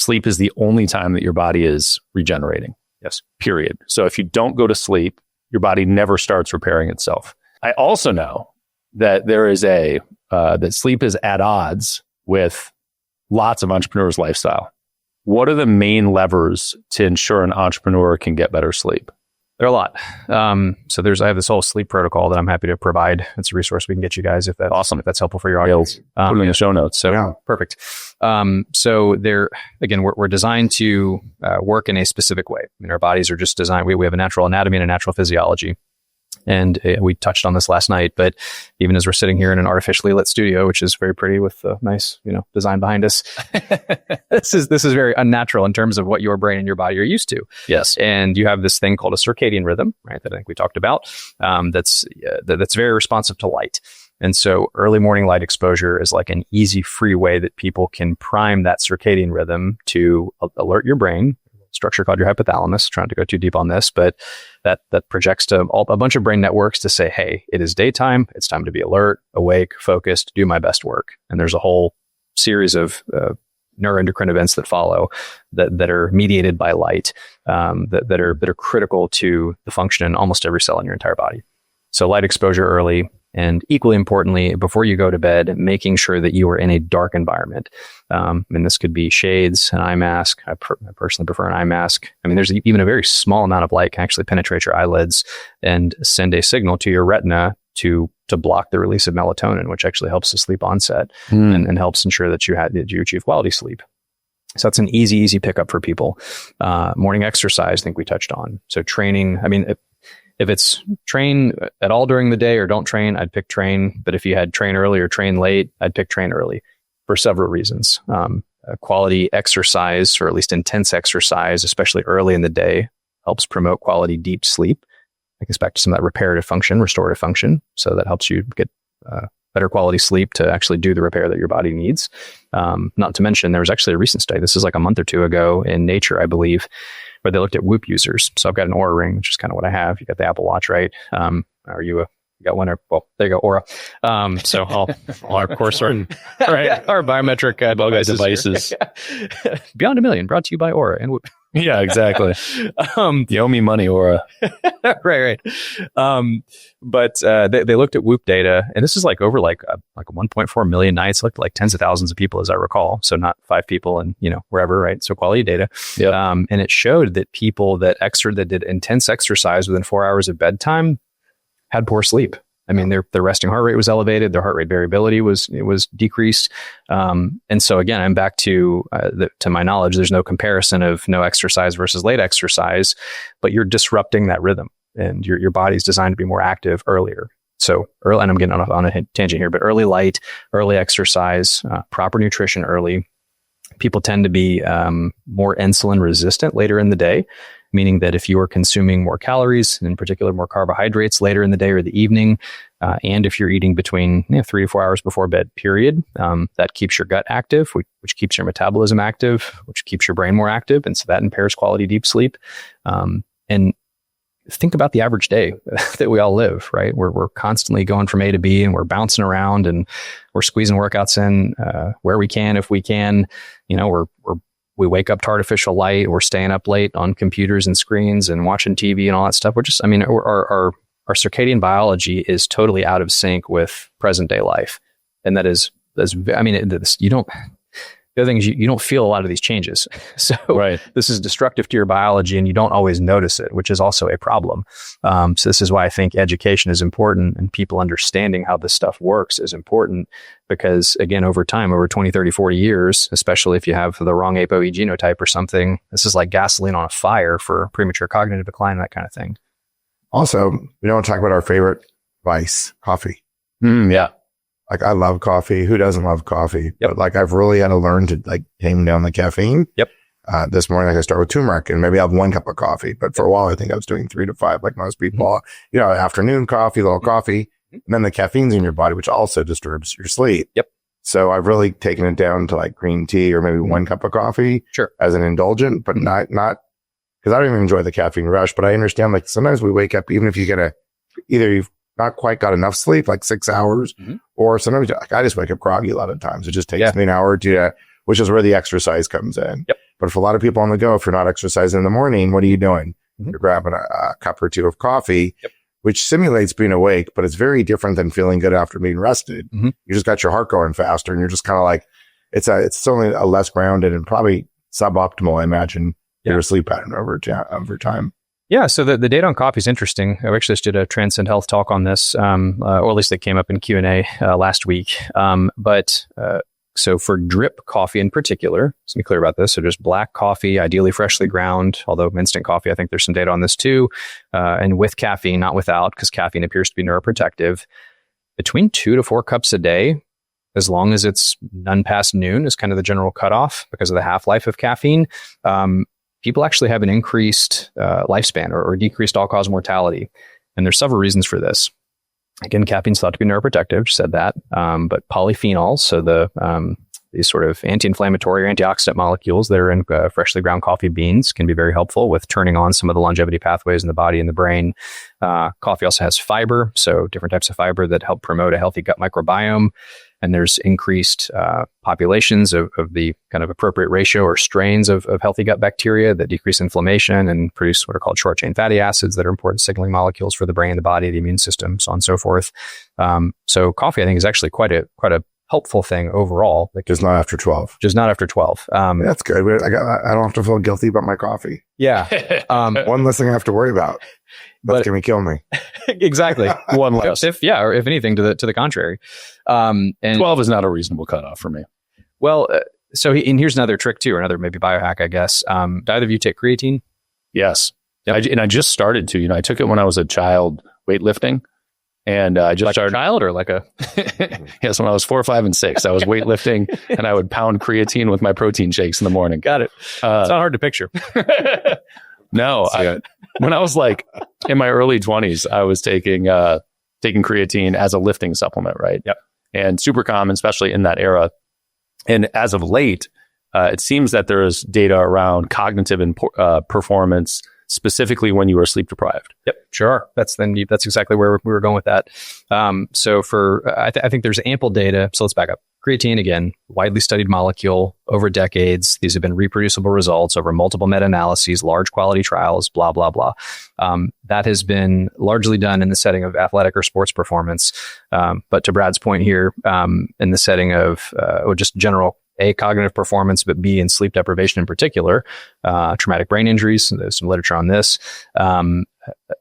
Sleep is the only time that your body is regenerating. Yes. Period. So if you don't go to sleep, your body never starts repairing itself. I also know that there is that sleep is at odds with lots of entrepreneurs' lifestyle. What are the main levers to ensure an entrepreneur can get better sleep? There are a lot. So I have this whole sleep protocol that I'm happy to provide. It's a resource we can get you guys if that's awesome. If that's helpful for your audience. Put it in the show notes. So perfect. So we're designed to work in a specific way. I mean, our bodies are just designed. We have a natural anatomy and a natural physiology. And we touched on this last night, but even as we're sitting here in an artificially lit studio, which is very pretty with the nice, design behind us, this is very unnatural in terms of what your brain and your body are used to. Yes. And you have this thing called a circadian rhythm, right? That I think we talked about. That's very responsive to light. And so early morning light exposure is like an easy, free way that people can prime that circadian rhythm to alert your brain. Structure called your hypothalamus, trying to go too deep on this, but that projects to a bunch of brain networks to say, hey, it is daytime. It's time to be alert, awake, focused, do my best work. And there's a whole series of neuroendocrine events that follow that are mediated by light, that are critical to the function in almost every cell in your entire body. So light exposure early. And equally importantly, before you go to bed, making sure that you are in a dark environment. And this could be shades, an eye mask. I personally prefer an eye mask. I mean, there's even a very small amount of light can actually penetrate your eyelids and send a signal to your retina to block the release of melatonin, which actually helps the sleep onset and helps ensure that you achieve quality sleep. So that's an easy pickup for people. Morning exercise, I think we touched on. So training, I mean, if it's train at all during the day or don't train, I'd pick train. But if you had train early or train late, I'd pick train early for several reasons. Quality exercise, or at least intense exercise, especially early in the day, helps promote quality deep sleep. It gets back to some of that reparative function, restorative function. So that helps you get better quality sleep to actually do the repair that your body needs. Not to mention, there was actually a recent study. This is like a month or two ago in Nature, I believe, where they looked at Whoop users. So I've got an Oura ring, which is kind of what I have. You got the Apple Watch, right? You got one? Well, there you go, Oura. So all of course, our biometric devices. Beyond a Million, brought to you by Oura and Whoop. Yeah, exactly. You owe me money, Aura. Right. But they looked at Whoop data, and this is like over like 1.4 million nights. Looked at like tens of thousands of people, as I recall. So not 5 people, and wherever, right? So quality data. Yep. And it showed that people that did intense exercise within 4 hours of bedtime had poor sleep. I mean, their resting heart rate was elevated. Their heart rate variability was decreased. And so again, I'm back to my knowledge, there's no comparison of no exercise versus late exercise, but you're disrupting that rhythm, and your body's designed to be more active earlier. So early, and I'm getting on a tangent here, but early light, early exercise, proper nutrition early. People tend to be more insulin resistant later in the day, meaning that if you are consuming more calories, in particular more carbohydrates later in the day or the evening, and if you're eating between 3 to 4 hours before bed, period, that keeps your gut active, which keeps your metabolism active, which keeps your brain more active. And so that impairs quality deep sleep. And think about the average day that we all live, right? We're constantly going from A to B, and we're bouncing around, and we're squeezing workouts in where we can, if we can. We wake up to artificial light. We're staying up late on computers and screens and watching TV and all that stuff. Our circadian biology is totally out of sync with present day life, and the other thing is you don't feel a lot of these changes. So right. This is destructive to your biology, and you don't always notice it, which is also a problem. So this is why I think education is important, and people understanding how this stuff works is important, because again, over time, over 20, 30, 40 years, especially if you have the wrong ApoE genotype or something, this is like gasoline on a fire for premature cognitive decline, that kind of thing. Also, we don't talk about our favorite vice, coffee. Yeah. Like, I love coffee. Who doesn't love coffee? Yep. But like, I've really had to learn to tame down the caffeine. Yep. This morning, I start with turmeric, and maybe I'll have 1 cup of coffee. But for a while, I think I was doing 3 to 5, like most people. Afternoon coffee, little coffee, and then the caffeine's in your body, which also disturbs your sleep. Yep. So I've really taken it down to like green tea or maybe 1 cup of coffee, sure, as an indulgent, but not because I don't even enjoy the caffeine rush. But I understand, like, sometimes we wake up, even if you get either you've not quite got enough sleep, like 6 hours, or sometimes I just wake up groggy a lot of times. It just takes me an hour to, which is where the exercise comes in. Yep. But for a lot of people on the go, if you're not exercising in the morning, what are you doing? Mm-hmm. You're grabbing a cup or two of coffee, Yep. which simulates being awake, but it's very different than feeling good after being rested. Mm-hmm. You just got your heart going faster and you're just kind of like, it's certainly a less grounded and probably suboptimal, I imagine, your sleep pattern over time. Yeah, so the data on coffee is interesting. I actually just did a Transcend Health talk on this, or at least they came up in Q&A last week. So for drip coffee in particular, let's be clear about this. So just black coffee, ideally freshly ground, although instant coffee, I think there's some data on this too. And with caffeine, not without, because caffeine appears to be neuroprotective. Between 2 to 4 cups a day, as long as it's none past noon, is kind of the general cutoff because of the half-life of caffeine. People actually have an increased lifespan or decreased all-cause mortality. And there's several reasons for this. Again, caffeine's thought to be neuroprotective, just said that. But polyphenols, so these sort of anti-inflammatory or antioxidant molecules that are in freshly ground coffee beans can be very helpful with turning on some of the longevity pathways in the body and the brain. Coffee also has fiber, so different types of fiber that help promote a healthy gut microbiome. And there's increased populations of the kind of appropriate ratio or strains of healthy gut bacteria that decrease inflammation and produce what are called short-chain fatty acids that are important signaling molecules for the brain, the body, the immune system, so on and so forth. So coffee, I think, is actually quite a helpful thing overall. Just not after 12. Just not after 12. That's good. I don't have to feel guilty about my coffee. Yeah. One less thing I have to worry about. That's going to kill me. Exactly. One less. Or if anything, to the contrary. And 12 is not a reasonable cutoff for me. Well, and here's another trick too, or another maybe biohack, I guess. Do either of you take creatine? Yes. Yep. I just started to. I took it when I was a child weightlifting. And I just started. A child or like a? Yes, when I was 4, 5, and 6, I was weightlifting and I would pound creatine with my protein shakes in the morning. Got it. It's not hard to picture. No, when I was like in my early 20s, I was taking creatine as a lifting supplement, right? Yep. And super common, especially in that era. And as of late, it seems that there is data around cognitive performance, specifically when you are sleep deprived. Yep, sure. That's exactly where we were going with that. So I think there's ample data. So let's back up. Creatine, again, widely studied molecule over decades. These have been reproducible results over multiple meta-analyses, large quality trials, blah, blah, blah. That has been largely done in the setting of athletic or sports performance. But to Brad's point here, in the setting of just general A, cognitive performance, but B, in sleep deprivation in particular, traumatic brain injuries. There's some literature on this.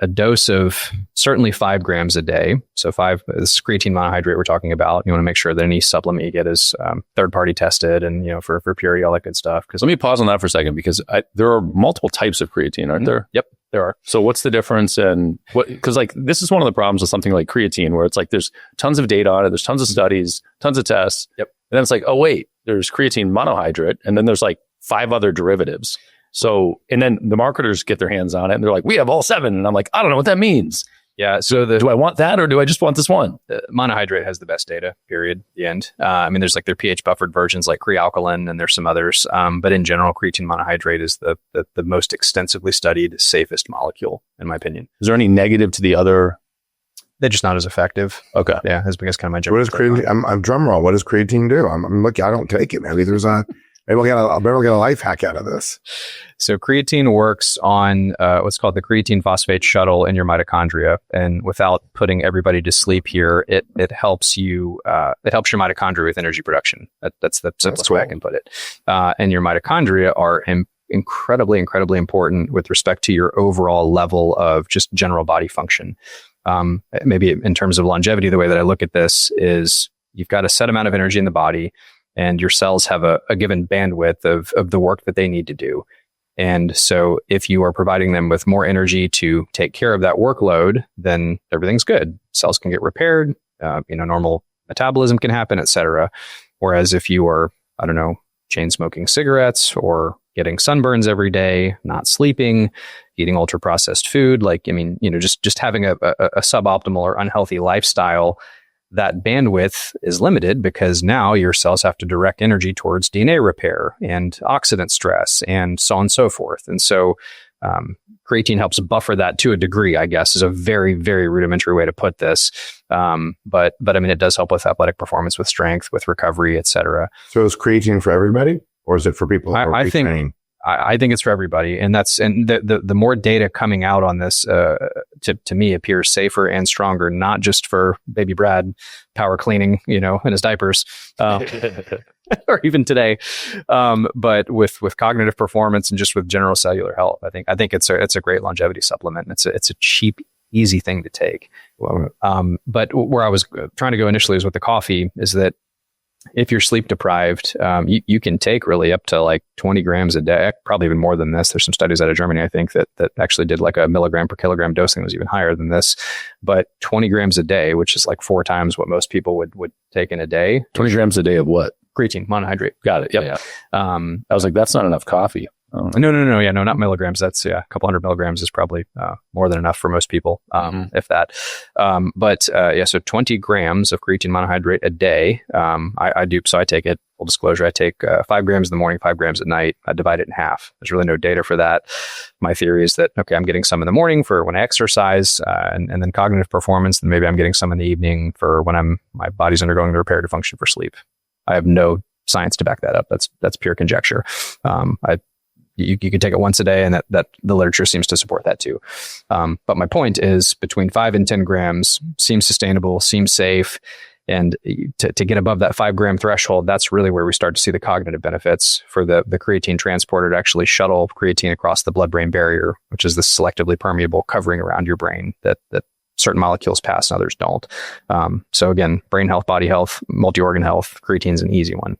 A dose of certainly 5 grams a day. So this is creatine monohydrate we're talking about. You want to make sure that any supplement you get is third-party tested and, for purity, all that good stuff. Let me pause on that for a second because there are multiple types of creatine, aren't there? Yep, there are. So what's the difference in what? Because this is one of the problems with something like creatine where it's like there's tons of data on it, there's tons of studies, tons of tests. Yep. And then it's like, oh wait, there's creatine monohydrate, and then there's like 5 other derivatives. So, and then the marketers get their hands on it and they're like, we have all 7. And I'm like, I don't know what that means. Yeah. So do I want that or do I just want this one? Monohydrate has the best data, period. The end. There's like their pH buffered versions like Crealkaline and there's some others. But in general, creatine monohydrate is the most extensively studied, safest molecule, in my opinion. Is there any negative to the other? They're just not as effective. Okay. Yeah. That's because kind of my general. What does creatine? I'm drum roll. What does creatine do? I'm looking. I don't take it. Maybe Maybe I'll get a life hack out of this. So creatine works on what's called the creatine phosphate shuttle in your mitochondria, and without putting everybody to sleep here, it helps you. It helps your mitochondria with energy production. That's the simplest way I can put it. And your mitochondria are incredibly important with respect to your overall level of just general body function. Maybe in terms of longevity, the way that I look at this is you've got a set amount of energy in the body. And your cells have a given bandwidth of the work that they need to do. And so if you are providing them with more energy to take care of that workload, then everything's good. Cells can get repaired, normal metabolism can happen, et cetera. Whereas if you are, chain smoking cigarettes or getting sunburns every day, not sleeping, eating ultra processed food, just having a suboptimal or unhealthy lifestyle, that bandwidth is limited because now your cells have to direct energy towards DNA repair and oxidant stress and so on and so forth. And so creatine helps buffer that to a degree, I guess, is a very, very rudimentary way to put this. But it does help with athletic performance, with strength, with recovery, et cetera. So is creatine for everybody or is it for people who are I think I think it's for everybody. And the more data coming out on this, to me appears safer and stronger, not just for baby Brad power cleaning, in his diapers, or even today, but with cognitive performance and just with general cellular health. I think it's a great longevity supplement. It's a cheap, easy thing to take. But where I was trying to go initially is with the coffee is that if you're sleep deprived, you can take really up to like 20 grams a day, probably even more than this. There's some studies out of Germany, I think, that actually did like a milligram per kilogram dosing was even higher than this. But 20 grams a day, which is like 4 times what most people would take in a day. 20 grams a day of what? Creatine, monohydrate. Got it. Yep. Yeah. I was like, that's not enough coffee. No. Yeah, no, not milligrams. That's a couple hundred milligrams is probably more than enough for most people, if that. So 20 grams of creatine monohydrate a day. I do. So I take it. Full disclosure, I take 5 grams in the morning, 5 grams at night. I divide it in half. There's really no data for that. My theory is that I'm getting some in the morning for when I exercise, and then cognitive performance. And maybe I'm getting some in the evening for when my body's undergoing the reparative function for sleep. I have no science to back that up. That's pure conjecture. You could take it once a day, and that the literature seems to support that too. But my point is between 5 and 10 grams seems sustainable, seems safe. And to get above that 5 gram threshold, that's really where we start to see the cognitive benefits for the creatine transporter to actually shuttle creatine across the blood-brain barrier, which is the selectively permeable covering around your brain that certain molecules pass and others don't. So again, brain health, body health, multi-organ health, creatine's an easy one.